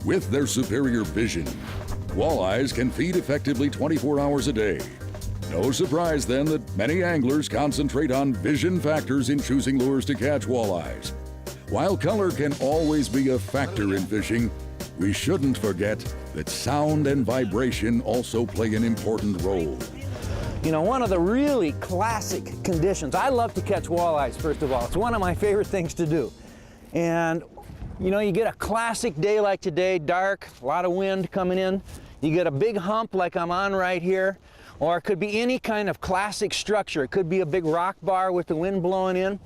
With their superior vision, walleyes can feed effectively 24 hours a day. No surprise then that many anglers concentrate on vision factors in choosing lures to catch walleyes. While color can always be a factor in fishing, we shouldn't forget that sound and vibration also play an important role. You know, one of the really classic conditions, I love to catch walleyes, first of all. It's one of my favorite things to do. And, you know, you get a classic day like today, dark, a lot of wind coming in. You get a big hump like I'm on right here, or it could be any kind of classic structure. It could be a big rock bar with the wind blowing in.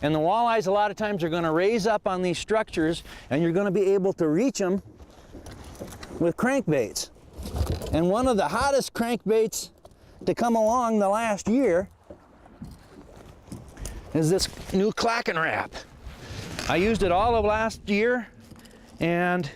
And the walleyes a lot of times are going to raise up on these structures, and you're going to be able to reach them with crankbaits. And one of the hottest crankbaits to come along the last year is this new Clackin wrap. I used it all of last year, and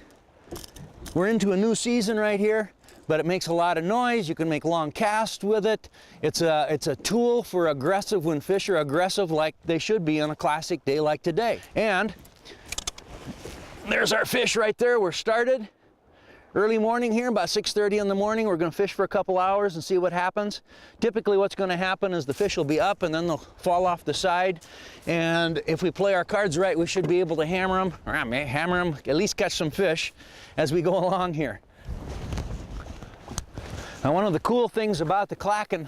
we're into a new season right here, but it makes a lot of noise. You can make long casts with it. It's a tool for aggressive when fish are aggressive like they should be on a classic day like today. And there's our fish right there. We're started. Early morning here, about 6:30 in the morning. We're going to fish for a couple hours and see what happens. Typically what's going to happen is the fish will be up and then they'll fall off the side. And if we play our cards right, we should be able to hammer them, or at least catch some fish as we go along here. Now, one of the cool things about the Clackin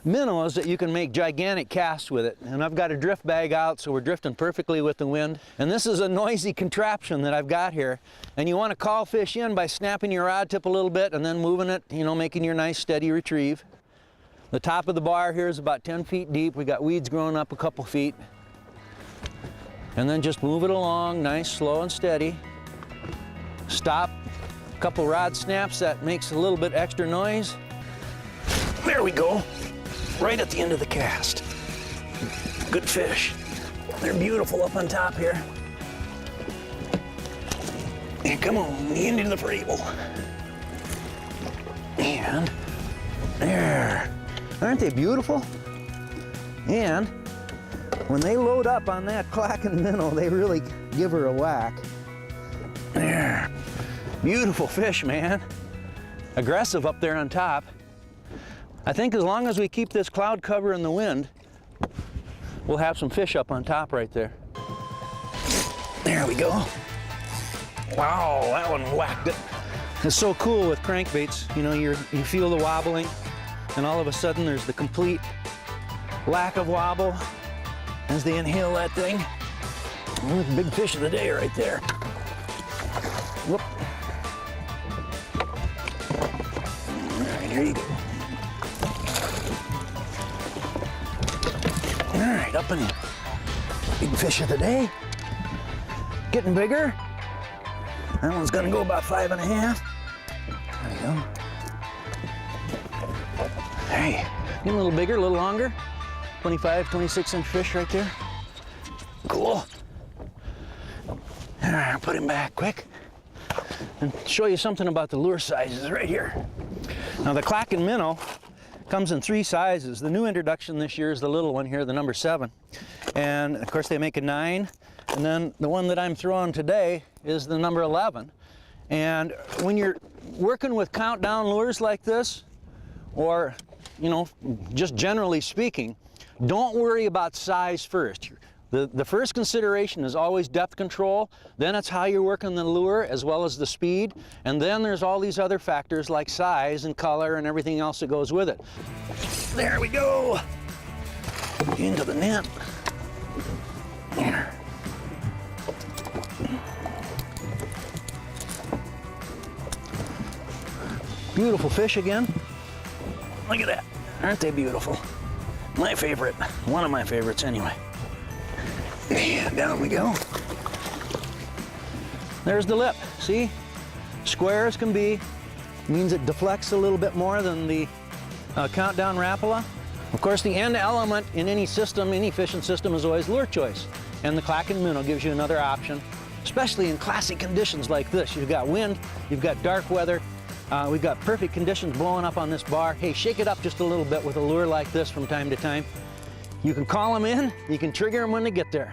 minnow is that you can make gigantic casts with it. And I've got a drift bag out, so we're drifting perfectly with the wind. And this is a noisy contraption that I've got here. And you want to call fish in by snapping your rod tip a little bit and then moving it, you know, making your nice steady retrieve. The top of the bar here is about 10 feet deep. We got weeds growing up a couple feet. And then just move it along, nice, slow and steady. Stop, a couple rod snaps, that makes a little bit extra noise. There we go. Right at the end of the cast. Good fish. They're beautiful up on top here. And come on, into the frable. And there. Aren't they beautiful? And when they load up on that Clackin minnow, they really give her a whack. There. Beautiful fish, man. Aggressive up there on top. I think as long as we keep this cloud cover in the wind, we'll have some fish up on top right there. There we go. Wow, that one whacked it. It's so cool with crankbaits. You know, you feel the wobbling, and all of a sudden there's the complete lack of wobble as they inhale that thing. Big fish of the day right there. Whoop. All right, here you go. All right, up and in. Big fish of the day. Getting bigger. That one's gonna go about 5.5. There you go. Hey, getting a little bigger, a little longer. 25, 26-inch fish right there. Cool. All right, I'll put him back quick and show you something about the lure sizes right here. Now, the Clackin minnow comes in 3 sizes. The new introduction this year is the little one here, the number 7. And of course they make a 9. And then the one that I'm throwing today is the number 11. And when you're working with countdown lures like this, or, you know, just generally speaking, don't worry about size first. The first consideration is always depth control, then it's how you're working the lure as well as the speed, and then there's all these other factors like size and color and everything else that goes with it. There we go! Into the net. There. Beautiful fish again. Look at that. Aren't they beautiful? My favorite. One of my favorites anyway. And down we go. There's the lip. See? Square as can be. Means it deflects a little bit more than the countdown Rapala. Of course, the end element in any system, any fishing system, is always lure choice. And the Clackin minnow gives you another option, especially in classic conditions like this. You've got wind, you've got dark weather, we've got perfect conditions blowing up on this bar. Hey, shake it up just a little bit with a lure like this from time to time. You can call them in, you can trigger them when they get there.